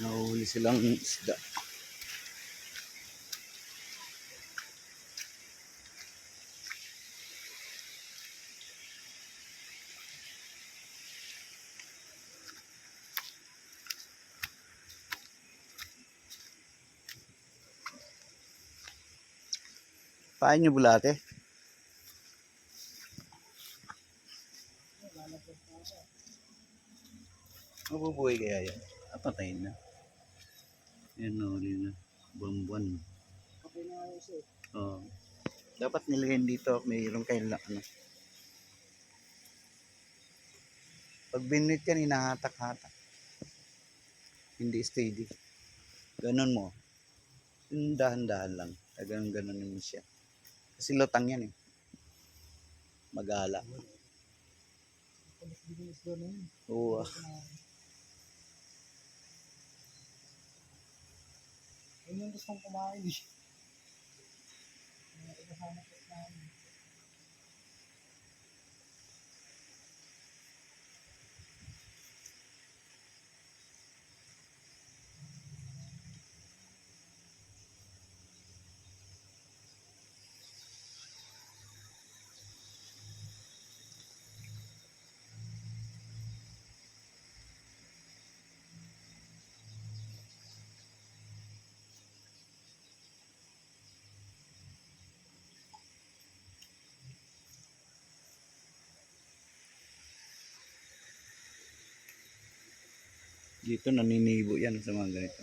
Nahuli silang isda. Paano nyo bulate? Mabubuhay kaya yan? Patayin na. Yan, nahuli na. Buwan-buwan. Oo. Dapat nilagyan dito, mayroon kayong ano. Pag binit yan, hinahatak-hatak. Hindi steady. Ganon mo. Yung dahan-dahan lang. Ganon mo siya. Kasi lutang yan eh. Magala. Oo. Yun yung gustong kumain eh. Kasama ko kumain. Dito naninibo yan sa mga ganito.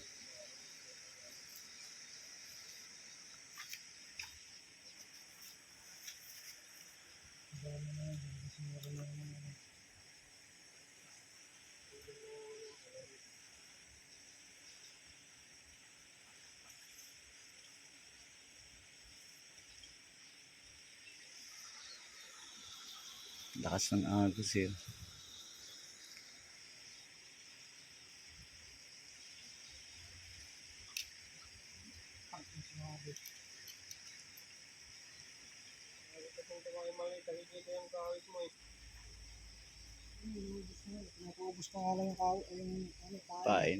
Lakas ng agos eh. Nakuubos ka nga lang yung kain. Pain.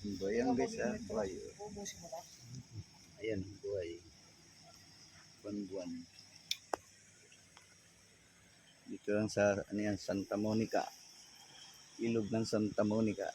Buhay ang guys ah. Buhay. Ayan, buhay. Buwan-buwan. Dito lang sa ano yan, Santa Monica. Ilog ng Santa Monica.